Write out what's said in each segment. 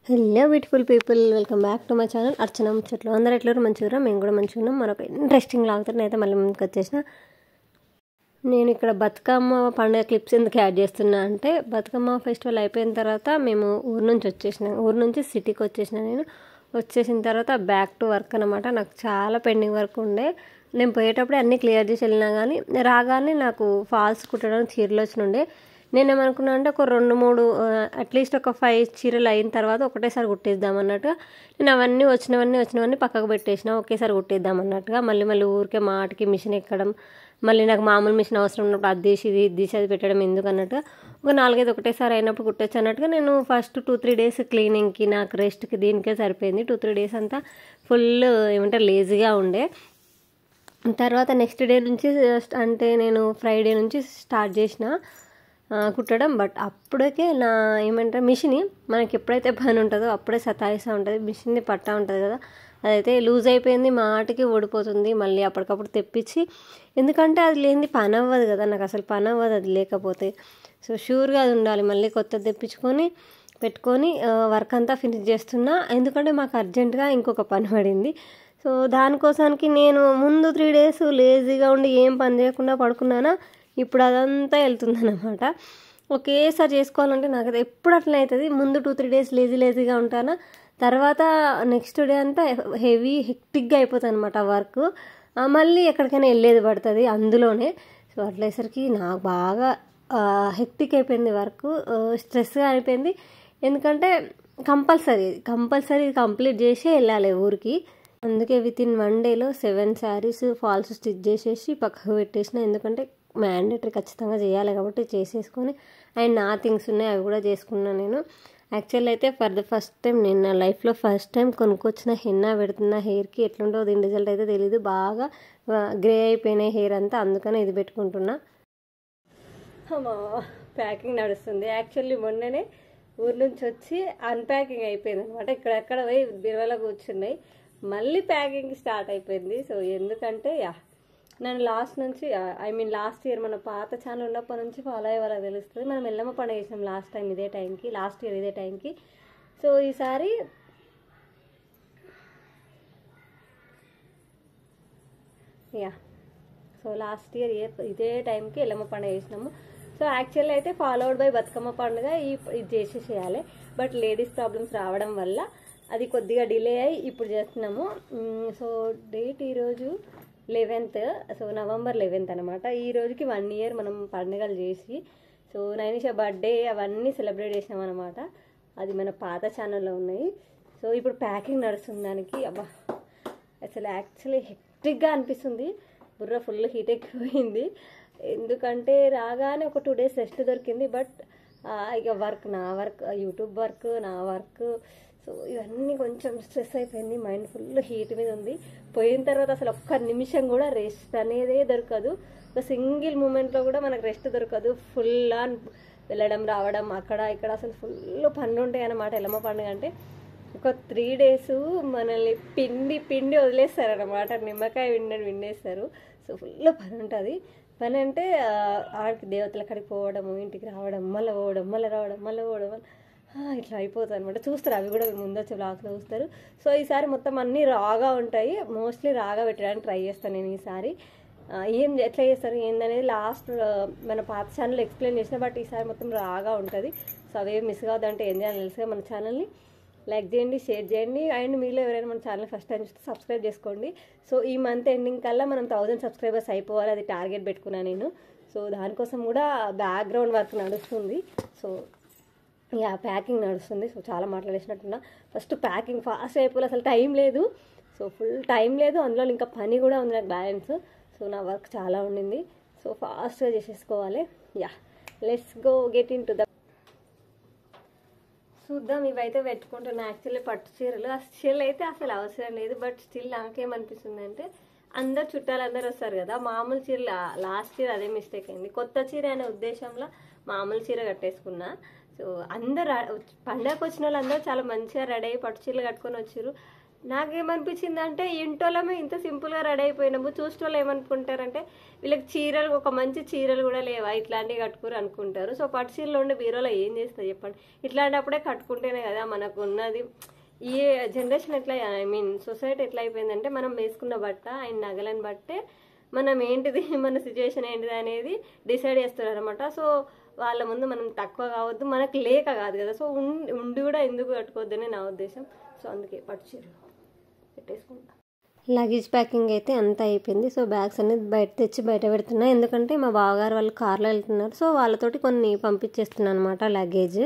Hello beautiful people, welcome back to my channel Archana ముచ్చట్లు. అందరూ ఎట్లరు మంచిగా, మేము కూడా మంచిగా ఉన్నాం. మరొక ఇంట్రెస్టింగ్ లాగుతారు. నేనైతే మళ్ళీ ముందుకు వచ్చేసిన. నేను ఇక్కడ బతుకమ్మ పండుగ క్లిప్స్ ఎందుకు యాడ్ చేస్తున్నా అంటే, బతుకమ్మ ఫెస్టివల్ అయిపోయిన తర్వాత మేము ఊరు నుంచి సిటీకి వచ్చేసిన. నేను వచ్చేసిన తర్వాత బ్యాక్ టు వర్క్ అనమాట. నాకు చాలా పెండింగ్ వర్క్ ఉండే. నేను పోయేటప్పుడే అన్నీ క్లియర్ చేసి వెళ్ళినా, కానీ రాగానే నాకు ఫాల్స్ కుట్టడం చీరలు వచ్చినుండే. నేనేమనుకున్నా అంటే ఒక 2-3 అట్లీస్ట్ ఒక 5 చీరలు అయిన తర్వాత ఒకటేసారి కుట్టేద్దాం అన్నట్టుగా నేను అవన్నీ వచ్చినవన్నీ పక్కకు పెట్టేసిన. ఒకేసారి కుట్టేద్దాం అన్నట్టుగా మళ్ళీ ఊరికే మాటికి మిషన్ ఎక్కడం, మళ్ళీ నాకు మామూలు మిషన్ అవసరం ఉన్నప్పుడు అది తీసి అది పెట్టడం ఎందుకు అన్నట్టుగా ఒక 4-5 ఒకటేసారి అయినప్పుడు కుట్టచ్చు అన్నట్టుగా నేను ఫస్ట్ 2-3 డేస్ క్లీనింగ్కి, నాకు రెస్ట్కి, దీనికే సరిపోయింది. 2-3 డేస్ అంతా ఫుల్ లేజీగా ఉండే. తర్వాత నెక్స్ట్ డే నుంచి అంటే నేను ఫ్రైడే నుంచి స్టార్ట్ చేసిన కుట్టడం. బట్ అప్పటికే నా మిషన్ మనకి ఎప్పుడైతే పని ఉంటుందో అప్పుడే సతాయిస్తూ ఉంటుంది. మిషన్ని పట్టా ఉంటుంది కదా, అదైతే లూజ్ అయిపోయింది, మాటికి ఓడిపోతుంది. మళ్ళీ అప్పటికప్పుడు తెప్పించి, ఎందుకంటే అది లేనిది పని అవ్వదు కదా, నాకు అసలు పని అవ్వదు అది లేకపోతే. సో షూర్గా అది ఉండాలి. మళ్ళీ కొత్తది తెప్పించుకొని పెట్టుకొని వర్క్ అంతా ఫినిష్ చేస్తున్నా. ఎందుకంటే మాకు అర్జెంటుగా ఇంకొక పని పడింది. సో దానికోసానికి నేను ముందు 3 డేస్ లేజీగా ఉండి ఏం పని చేయకుండా పడుకున్నానా, ఇప్పుడు అదంతా వెళ్తుందన్నమాట. ఒకేసారి చేసుకోవాలంటే నాకు అది ఎప్పుడు అట్లా అవుతుంది. ముందు 2-3 డేస్ లేజీగా ఉంటానా, తర్వాత నెక్స్ట్ డే అంతా హెక్టిక్గా అయిపోతుంది అనమాట వర్క్. మళ్ళీ ఎక్కడికైనా వెళ్ళేది పడుతుంది అందులోనే. సో అట్లేసరికి నాకు బాగా హెక్టిక్ అయిపోయింది వర్క్, స్ట్రెస్గా అయిపోయింది. ఎందుకంటే కంపల్సరీ కంప్లీట్ చేసి వెళ్ళాలి ఊరికి. అందుకే వితిన్ 1 డేలో 7 శారీస్ ఫాల్స్ స్టిచ్ చేసేసి పక్కకు పెట్టేసిన. ఎందుకంటే మ్యాండేటరీ ఖచ్చితంగా చేయాలి కాబట్టి చేసేసుకొని, అండ్ నా థింగ్స్ ఉన్నాయి అవి కూడా చేసుకున్నాను నేను. యాక్చువల్ అయితే ఫర్ ద ఫస్ట్ టైం, నేను నా లైఫ్లో ఫస్ట్ టైం కొనుక్కొచ్చిన హెన్నా పెడుతున్న హెయిర్కి ఎట్లుంటుందో దీని రిజల్ట్ అయితే తెలీదు. బాగా గ్రే అయిపోయినాయి హెయిర్ అంతా, అందుకని ఇది పెట్టుకుంటున్నా. ప్యాకింగ్ నడుస్తుంది. యాక్చువల్లీ మొన్ననే ఊరు నుంచి వచ్చి అన్ప్యాకింగ్ అయిపోయింది అనమాట. ఇక్కడెక్కడ పోయి బీరువాలో కూర్చున్నాయి, మళ్ళీ ప్యాకింగ్ స్టార్ట్ అయిపోయింది. సో ఎందుకంటే నేను లాస్ట్ ఇయర్ మన పాత ఛానల్ ఉన్నప్పటి నుంచి ఫాలో అయ్యే వాళ్ళకి తెలుస్తుంది. మనం ఎల్లమ్మ పండుగ చేసినాం లాస్ట్ ఇయర్ ఇదే టైంకి. సో ఈసారి లాస్ట్ ఇయర్ ఇదే టైంకి ఎల్లమ్మ పండుగ చేసినాము. సో యాక్చువల్లీ అయితే ఫాలోడ్ బై బతుకమ్మ పండుగ ఇది చేసేసేయాలి. బట్ లేడీస్ ప్రాబ్లమ్స్ రావడం వల్ల అది కొద్దిగా డిలే అయ్యి ఇప్పుడు చేస్తున్నాము. సో డేట్ ఈరోజు 11th, సో November 11th అనమాట. ఈ రోజుకి 1 year మనం పండుగలు చేసి, సో నైనిషా బర్త్డే అవన్నీ సెలబ్రేట్ చేసినాం అనమాట. అది మన పాత ఛానల్లో ఉన్నాయి. సో ఇప్పుడు ప్యాకింగ్ నడుస్తుంది దానికి. అసలు యాక్చువల్లీ హెక్టిక్గా అనిపిస్తుంది, బుర్ర ఫుల్ హీట్ ఎక్కిపోయింది. ఎందుకంటే రాగానే ఒక 2 days రెస్ట్ దొరికింది. బట్ ఇక నా వర్క్ యూట్యూబ్ వర్క్, నా వర్క్, సో ఇవన్నీ కొంచెం స్ట్రెస్ అయిపోయింది. మైండ్ ఫుల్ హీట్ మీద ఉంది. పోయిన తర్వాత అసలు ఒక్క నిమిషం కూడా రెస్ట్ అనేదే దొరకదు. ఒక సింగిల్ మూమెంట్లో కూడా మనకు రెస్ట్ దొరకదు. ఫుల్ ఆన్ వెళ్ళడం రావడం అక్కడ ఇక్కడ అసలు ఫుల్ పనులు ఉంటాయి అన్నమాట. ఎల్లమ్మ పండుగ అంటే ఒక 3 days మనల్ని పిండి వదిలేస్తారనమాట. నిమ్మకాయ విండేస్తారు. సో ఫుల్ పని ఉంటుంది. పని అంటే ఆడికి దేవతల కాడికి పోవడము, ఇంటికి రావడం, మళ్ళీ పోవడం, మళ్ళీ రావడం, మళ్ళీ పోవడం, ఇట్లా అయిపోతుంది అనమాట. చూస్తారు, అవి కూడా ముందు వచ్చే బ్లాగ్లో చూస్తారు. సో ఈసారి మొత్తం అన్నీ రాగా ఉంటాయి. మోస్ట్లీ రాగా పెట్టడానికి ట్రై చేస్తాను నేను ఈసారి. ఎట్లా చేస్తారు ఏందనేది లాస్ట్ మన పాత ఛానల్ ఎక్స్ప్లెయిన్ చేసిన. బట్ ఈసారి మొత్తం రాగా ఉంటుంది. సో అవేం మిస్ కావద్దంటే ఏం చేయాలి తెలుసుగా, మన ఛానల్ని లైక్ చేయండి, షేర్ చేయండి. అండ్ మీలో ఎవరైనా మన ఛానల్ ఫస్ట్ టైం చూస్తే సబ్స్క్రైబ్ చేసుకోండి. సో ఈ మంత్ ఎండింగ్ కల్లా మనం 1000 సబ్స్క్రైబర్స్ అయిపోవాలి, అది టార్గెట్ పెట్టుకున్నాను నేను. సో దానికోసం కూడా బ్యాక్గ్రౌండ్ వర్క్ నడుస్తుంది. సో ప్యాకింగ్ నడుస్తుంది. సో చాలా మాట్లాడేసినట్టున్నా. ఫస్ట్ ప్యాకింగ్ ఫాస్ట్ అయిపోవాలి, అసలు టైం లేదు. సో ఫుల్ టైం లేదు, అందులో ఇంకా పని కూడా ఉంది నాకు బ్యాలెన్స్. సో నా వర్క్ చాలా ఉండింది. సో ఫాస్ట్గా చేసేసుకోవాలి. Let's go get in to the చూద్దాం. ఇవైతే పెట్టుకుంటున్నా. యాక్చువల్లీ పట్టు చీరలు అయితే అసలు అవసరం లేదు. బట్ స్టిల్ నాకేమనిపిస్తుంది అంటే, అందరు చుట్టాలందరూ వస్తారు కదా, మామూలు చీరలు లాస్ట్ ఇయర్ అదే మిస్టేక్ అయింది. కొత్త చీర అనే ఉద్దేశంలో మామూలు చీర కట్టేసుకున్నా. సో అందరు పండగకు వచ్చిన వాళ్ళందరూ చాలా మంచిగా రెడీ అయ్యి పట్టు చీరలు కట్టుకొని వచ్చారు. నాకేమనిపించింది అంటే ఇంటోళ్ళమే ఇంత సింపుల్గా రెడీ అయిపోయినాము, చూసేటోళ్ళు ఏమనుకుంటారంటే వీళ్ళకి చీరలు, ఒక మంచి చీరలు కూడా లేవా, ఇట్లాంటివి కట్టుకుని అనుకుంటారు. సో పట్టు చీరలు ఉండే బీరోలో ఏం చేస్తుంది చెప్పండి? ఇట్లాంటప్పుడే కట్టుకుంటేనే కదా మనకు ఉన్నది. ఈ జనరేషన్ ఎట్లా, ఐ మీన్ సొసైటీ ఎట్లా అయిపోయిందంటే మనం వేసుకున్న బట్ట ఆయన నగలని బట్టే మనం ఏంటిది, మన సిచ్యువేషన్ ఏంటిది అనేది డిసైడ్ చేస్తారు అనమాట. సో వాళ్ళ ముందు మనం తక్కువ కావద్దు, మనకు లేక కాదు కదా. సో ఉండి కూడా ఎందుకు కట్టుకోవద్దని నా ఉద్దేశం. సో అందుకే పట్టు చీరలు పెట్టేసుకుంటా. లగేజ్ ప్యాకింగ్ అయితే అంతా అయిపోయింది. సో బ్యాగ్స్ అనేది బయట పెడుతున్నా, ఎందుకంటే మా బావగారు వాళ్ళు కార్లో వెళ్తున్నారు. సో వాళ్ళతోటి కొన్ని పంపించేస్తున్నాను అనమాట లగేజ్.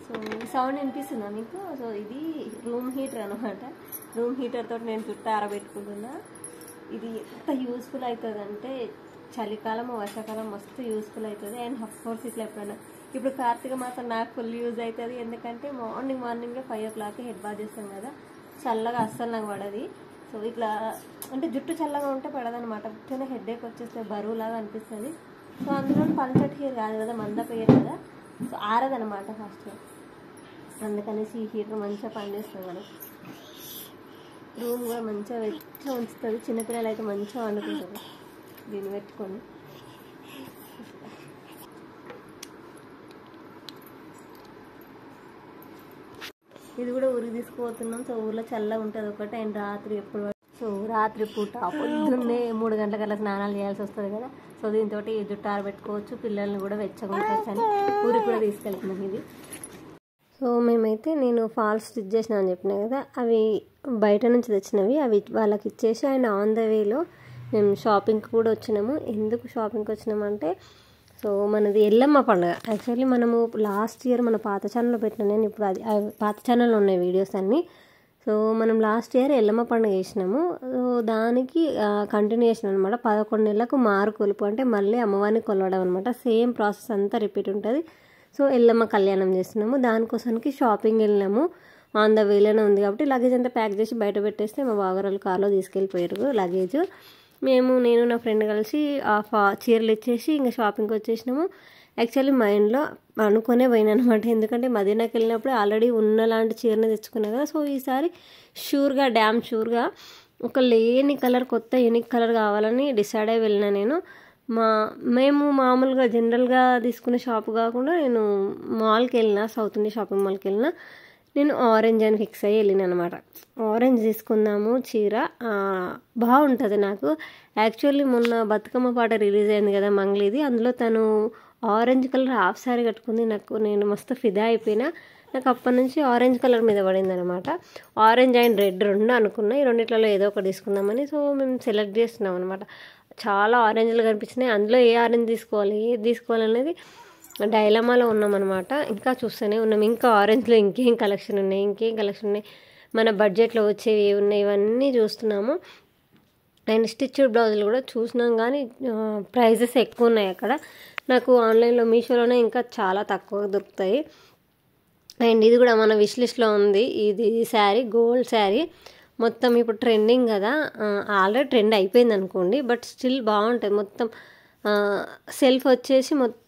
సో సౌండ్ వినిపిస్తుందా మీకు? సో ఇది రూమ్ హీటర్ అనమాట. రూమ్ హీటర్ తోటి నేను చుట్టూ ఆరబెట్టుకుంటున్నా. ఇది ఎంత యూస్ఫుల్ అవుతుంది అంటే చలికాలం వర్షాకాలం మస్తు యూస్ఫుల్ అవుతుంది. అండ్ అఫ్ కోర్స్ ఇట్లా ఎప్పుడైనా ఇప్పుడు కార్తీక మాసం నాకు ఫుల్ యూజ్ అవుతుంది, ఎందుకంటే మార్నింగే 5 o'clock హెడ్ బాత్ చేస్తాం కదా, చల్లగా అస్సలు నాకు పడది. సో ఇట్లా అంటే జుట్టు చల్లగా ఉంటే పడదనమాట, చిన్న హెడ్ఏక్ వచ్చేస్తే బరువులాగా అనిపిస్తుంది. సో అందులో పల్చటి హెయిర్ కాదు కదా, మంద పేరు కదా, సో ఆరదనమాట ఫస్ట్. అందుకనేసి ఈ హీటర్ మంచిగా పనిచేస్తుంది మనకి. రూమ్ కూడా మంచిగా వెచ్చగా ఉంచుతుంది. చిన్నపిల్లలు అయితే మంచిగా వండుకుంటారు దీన్ని పెట్టుకొని. ఇది కూడా ఊరికి తీసుకుపోతున్నాం. సో ఊర్లో చల్లగా ఉంటుంది ఒకటి. అండ్ రాత్రి ఎప్పుడు, సో రాత్రి పూట పొద్దున్నే 3 గంటలకల్లా స్నానాలు చేయాల్సి వస్తుంది కదా. సో దీంతో జుట్టు ఆరబెట్టుకోవచ్చు, పిల్లల్ని కూడా వెచ్చగా ఉండొచ్చు అని ఊరికి కూడా తీసుకెళ్తున్నాం ఇది. సో మేమైతే నేను ఫాల్స్ స్టిచ్ చేసిన అని చెప్పినా కదా, అవి బయట నుంచి తెచ్చినవి, అవి వాళ్ళకి ఇచ్చేసి అండ్ ఆన్ ద వేలో మేము షాపింగ్కి కూడా వచ్చినాము. ఎందుకు షాపింగ్కి వచ్చినామంటే, సో మనది ఎల్లమ్మ పండుగ. యాక్చువల్లీ మనము లాస్ట్ ఇయర్ మన పాత ఛానల్లో పెట్టిన, నేను ఇప్పుడు అది పాత ఛానల్లో ఉన్నాయి వీడియోస్ అన్నీ. సో మనం లాస్ట్ ఇయర్ ఎల్లమ్మ పండుగ చేసినాము. సో దానికి కంటిన్యూషన్ అనమాట. 11 నెలలకు మారు కొలుపు, అంటే మళ్ళీ అమ్మవారిని కొలవడం అనమాట. సేమ్ ప్రాసెస్ అంతా రిపీట్ ఉంటుంది. సో ఎల్లమ్మ కళ్యాణం చేస్తున్నాము, దానికోసానికి షాపింగ్ వెళ్ళినాము. ఆన్ ద వేలోనే ఉంది కాబట్టి లగేజ్ అంతా ప్యాక్ చేసి బయట పెట్టేస్తే మా బావగారు కార్లో తీసుకెళ్ళిపోయారు లగేజ్. నేను నా ఫ్రెండ్ కలిసి చీరలు ఇచ్చేసి ఇంకా షాపింగ్కి వచ్చేసినాము. యాక్చువల్లీ మైండ్లో అనుకునే పోయినా అనమాట, ఎందుకంటే మదీనాకి వెళ్ళినప్పుడు ఆల్రెడీ ఉన్నలాంటి చీరని తెచ్చుకున్నా కదా. సో ఈసారి డ్యామ్ షూర్గా ఒక లేని కలర్, కొత్త యూనిక్ కలర్ కావాలని డిసైడ్ అయి వెళ్ళినా నేను. మేము మామూలుగా జనరల్గా తీసుకునే షాప్ కాకుండా నేను మాల్కి వెళ్ళిన, సౌత్ ఇండియా షాపింగ్ మాల్కి వెళ్ళిన. నేను ఆరెంజ్ అని ఫిక్స్ అయ్యి వెళ్ళిన అనమాట. ఆరెంజ్ తీసుకుందాము చీర, బాగుంటుంది నాకు. యాక్చువల్లీ మొన్న బతుకమ్మ పాట రిలీజ్ అయింది కదా మంగ్లీది, అందులో తను ఆరెంజ్ కలర్ హాఫ్ శారీ కట్టుకుంది. నేను మస్తు ఫిదా అయిపోయినా. నాకు అప్పటి నుంచి ఆరెంజ్ కలర్ మీద పడింది అనమాట. ఆరెంజ్ అండ్ రెడ్ 2 అనుకున్నా, ఈ రెండిట్లలో ఏదో ఒకటి తీసుకుందామని. సో మేము సెలెక్ట్ చేస్తున్నాం అనమాట. చాలా ఆరెంజ్లు కనిపించినాయి, అందులో ఏ ఆరెంజ్ తీసుకోవాలి, ఏది తీసుకోవాలనేది డైలమాలో ఉన్నామన్నమాట. ఇంకా చూస్తూనే ఉన్నాం, ఇంకా ఆరెంజ్లో ఇంకేం కలెక్షన్ ఉన్నాయి, మన బడ్జెట్లో వచ్చేవి ఉన్నాయి, ఇవన్నీ చూస్తున్నాము. అండ్ స్టిచ్డ్ బ్లౌజులు కూడా చూసినాం, కానీ ప్రైజెస్ ఎక్కువ ఉన్నాయి అక్కడ. నాకు ఆన్లైన్లో మీషోలోనే ఇంకా చాలా తక్కువ దొరుకుతాయి. అండ్ ఇది కూడా మన విష్ లిస్ట్లో ఉంది. ఇది శారీ, గోల్డ్ శారీ, మొత్తం ఇప్పుడు ట్రెండింగ్ కదా, ఆల్రెడీ ట్రెండ్ అయిపోయింది అనుకోండి, బట్ స్టిల్ బాగుంటుంది. మొత్తం సెల్ఫ్ వచ్చేసి మొత్తం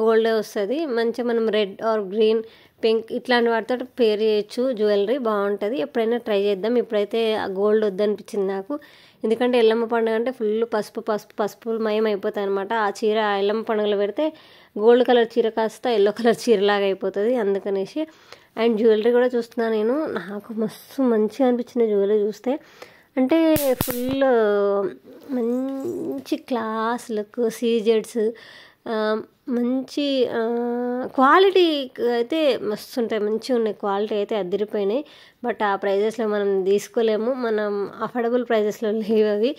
గోల్డే వస్తుంది. మంచిగా మనం రెడ్ ఆర్ గ్రీన్, పింక్ ఇట్లాంటి వాటితో పేర్ చేయొచ్చు జ్యువెలరీ, బాగుంటుంది. ఎప్పుడైనా ట్రై చేద్దాం. ఇప్పుడైతే గోల్డ్ వద్దనిపించింది నాకు, ఎందుకంటే ఎల్లమ్మ పండుగ అంటే ఫుల్ పసుపు మయం అయిపోతాయి అనమాట. ఆ చీర ఎల్లమ్మ పండుగలో పెడితే గోల్డ్ కలర్ చీర కాస్త ఎల్లో కలర్ చీరలాగా అయిపోతుంది, అందుకనేసి. అండ్ జ్యువెలరీ కూడా చూస్తున్నా నేను, నాకు మస్తు మంచిగా అనిపించింది జ్యువెలరీ చూస్తే. అంటే ఫుల్ మంచి క్లాస్ లుక్, సీజెడ్స్, మంచి క్వాలిటీ అయితే మస్తు ఉంటాయి, మంచిగా ఉన్నాయి. క్వాలిటీ అయితే అదిరిపోయినాయి. బట్ ఆ ప్రైజెస్లో మనం తీసుకోలేము, మనం అఫోర్డబుల్ ప్రైజెస్లో లేవు అవి,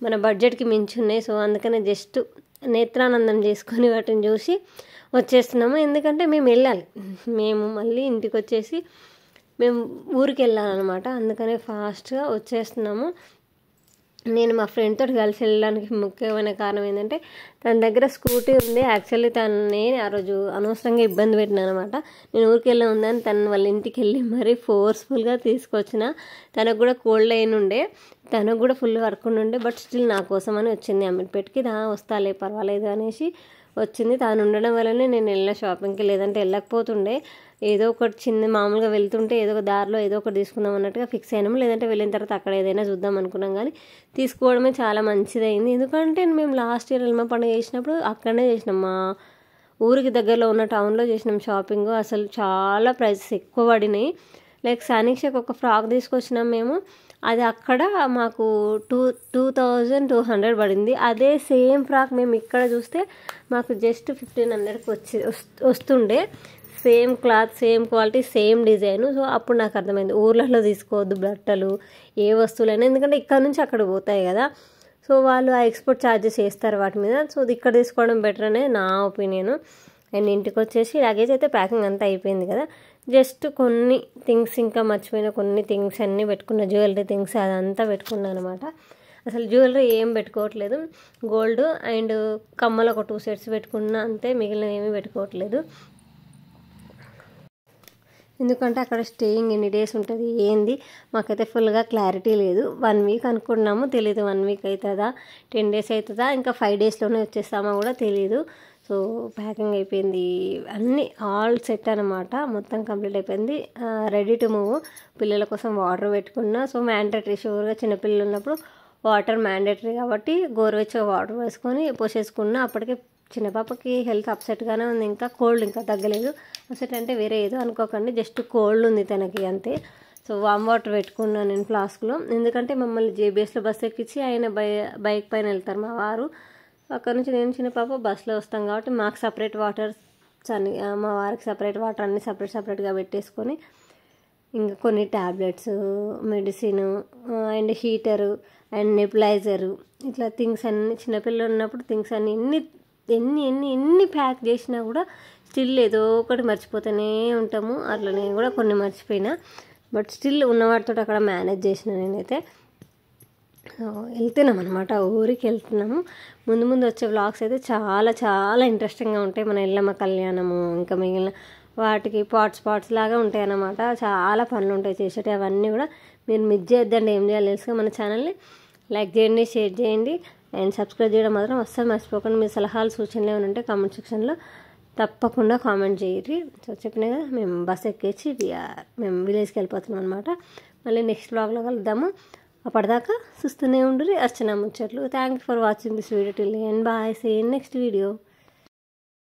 మన బడ్జెట్కి మించి ఉన్నాయి. సో అందుకనే జస్ట్ నేత్రానందం చేసుకొని వాటిని చూసి వచ్చేస్తున్నాము. ఎందుకంటే మేము వెళ్ళాలి, మేము మళ్ళీ ఇంటికి వచ్చేసి మేము ఊరికి వెళ్ళాలన్నమాట. అందుకనే ఫాస్ట్గా వచ్చేస్తున్నాము. నేను మా ఫ్రెండ్ తోటి కలిసి వెళ్ళడానికి ముఖ్యమైన కారణం ఏంటంటే, తన దగ్గర స్కూటీ ఉంది. యాక్చువల్లీ నేను ఆ రోజు అనవసరంగా ఇబ్బంది పెట్టినాను అనమాట. నేను ఊరికి వెళ్ళి ఉందని తను వాళ్ళ ఇంటికి వెళ్ళి మరీ ఫోర్స్ఫుల్గా తీసుకొచ్చిన. తనకు కూడా కోల్డ్ అయిన ఉండే, తనకు కూడా ఫుల్ వర్క్ ఉండే, బట్ స్టిల్ నా కోసం అని వచ్చింది అమీర్పేటకి. వస్తాలే పర్వాలేదు అనేసి వచ్చింది. తాను ఉండడం వల్లనే నేను వెళ్ళిన షాపింగ్కి, లేదంటే వెళ్ళకపోతుండే. ఏదో ఒకటి చిన్న మామూలుగా వెళ్తుంటే ఏదో ఒక దారిలో ఏదో ఒకటి తీసుకుందాం అన్నట్టుగా ఫిక్స్ అయినాము. లేదంటే వెళ్ళిన తర్వాత అక్కడ ఏదైనా చూద్దాం అనుకున్నాం, కానీ తీసుకోవడమే చాలా మంచిదైంది. ఎందుకంటే మేము లాస్ట్ ఇయర్ ఎల్మ పండుగ చేసినప్పుడు అక్కడనే చేసినాం, మా ఊరికి దగ్గరలో ఉన్న టౌన్లో చేసినాం షాపింగ్. అసలు చాలా ప్రైసెస్ ఎక్కువ పడినాయి. లైక్ సానిక్షకి ఒక ఫ్రాక్ తీసుకొచ్చినాం మేము, అది అక్కడ మాకు 2200 పడింది. అదే సేమ్ ఫ్రాక్ మేము ఇక్కడ చూస్తే మాకు జస్ట్ 1500కి వస్తుండే. Same cloth, same quality, same design. So అప్పుడు నాకు అర్థమైంది ఊర్లలో తీసుకోవద్దు బట్టలు, ఏ వస్తువులైనా, ఎందుకంటే ఇక్కడ నుంచి అక్కడ పోతాయి కదా. సో వాళ్ళు ఆ ఎక్స్పోర్ట్ ఛార్జెస్ వేస్తారు వాటి మీద. సో ఇక్కడ తీసుకోవడం బెటర్ అనే నా ఒపీనియన్. అండ్ ఇంటికి వచ్చేసి లగేజ్ అయితే ప్యాకింగ్ అంతా అయిపోయింది కదా. జస్ట్ కొన్ని థింగ్స్ ఇంకా మర్చిపోయిన కొన్ని థింగ్స్ అన్నీ పెట్టుకున్న, జ్యువెలరీ థింగ్స్ అదంతా పెట్టుకున్నాను అనమాట. అసలు జ్యువెలరీ ఏం పెట్టుకోవట్లేదు, గోల్డ్ అండ్ కమ్మలు ఒక 2 సెట్స్ పెట్టుకున్నా అంతే, మిగిలిన ఏమీ పెట్టుకోవట్లేదు. ఎందుకంటే అక్కడ స్టేయింగ్ ఎన్ని డేస్ ఉంటుంది ఏంది మాకైతే ఫుల్గా క్లారిటీ లేదు. 1 వీక్ అనుకున్నాము, తెలీదు 1 వీక్ అవుతుందా, 10 డేస్ అవుతుందా, ఇంకా 5 డేస్లోనే వచ్చేస్తామా కూడా తెలీదు. సో ప్యాకింగ్ అయిపోయింది, అన్నీ ఆల్ సెట్ అనమాట, మొత్తం కంప్లీట్ అయిపోయింది. Ready to move. పిల్లల కోసం వాటర్ పెట్టుకున్నా. సో మ్యాండేటరీ, షూర్గా చిన్నపిల్లలు ఉన్నప్పుడు వాటర్ మ్యాండేటరీ కాబట్టి గోరువెచ్చగా వాటర్ వేసుకొని పోసేసుకున్నా. అప్పటికే చిన్న పాపకి హెల్త్ అప్సెట్గానే ఉంది, ఇంకా కోల్డ్ ఇంకా తగ్గలేదు. అప్సెట్ అంటే వేరే ఏదో అనుకోకండి, జస్ట్ కోల్డ్ ఉంది తనకి అంతే. సో వామ్ వాటర్ పెట్టుకున్నాను నేను ఫ్లాస్క్లో, ఎందుకంటే మమ్మల్ని జేబీఎస్లో బస్ ఎక్కించి ఆయన బైక్ పైన వెళ్తారు మా వారు. అక్కడ నుంచి నేను చిన్న పాప బస్సులో వస్తాం కాబట్టి మాకు సపరేట్ వాటర్, మా వారికి సపరేట్ వాటర్ అన్నీ సపరేట్గా పెట్టేసుకొని, ఇంకా కొన్ని tablets, medicine and heater and nebulizer, ఇట్లా థింగ్స్ అన్నీ, చిన్నపిల్లలు ఉన్నప్పుడు థింగ్స్ అన్నీ ఎన్ని ప్యాక్ చేసినా కూడా స్టిల్ ఏదో ఒకటి మర్చిపోతూనే ఉంటాము. అట్లా నేను కూడా కొన్ని మర్చిపోయినా, బట్ స్టిల్ ఉన్నవాటితో అక్కడ మేనేజ్ చేసిన నేనైతే. వెళ్తున్నాం అనమాట, ఊరికి వెళ్తున్నాము. ముందు వచ్చే వ్లాగ్స్ అయితే చాలా చాలా ఇంట్రెస్టింగ్గా ఉంటాయి. మన ఎల్లమ్మ కళ్యాణము, ఇంకా మిగిలిన వాటికి పార్ట్స్ లాగా ఉంటాయి అన్నమాట. చాలా పనులు ఉంటాయి చేసేటి, అవన్నీ కూడా మీరు మిస్ చేయొద్దండి. ఏం చేయాలి తెలుసుగా, మన ఛానల్ని లైక్ చేయండి, షేర్ చేయండి అండ్ సబ్స్క్రైబ్ చేయడం మాత్రం అస్సలు మర్చిపోకండి. మీ సలహాలు సూచనలు ఏమైనా ఉంటే కామెంట్ సెక్షన్లో తప్పకుండా కామెంట్ చేయండి. సో చెప్పినా కదా, మేము బస్ ఎక్కేసి మేము విలేజ్కి వెళ్ళిపోతున్నాం అనమాట. మళ్ళీ నెక్స్ట్ వ్లాగ్లో కలుద్దాము. అప్పటిదాకా చూస్తూనే ఉండు అర్చన ముచ్చట్లు. Thank you for watching this video till end. Bye, see you in next video.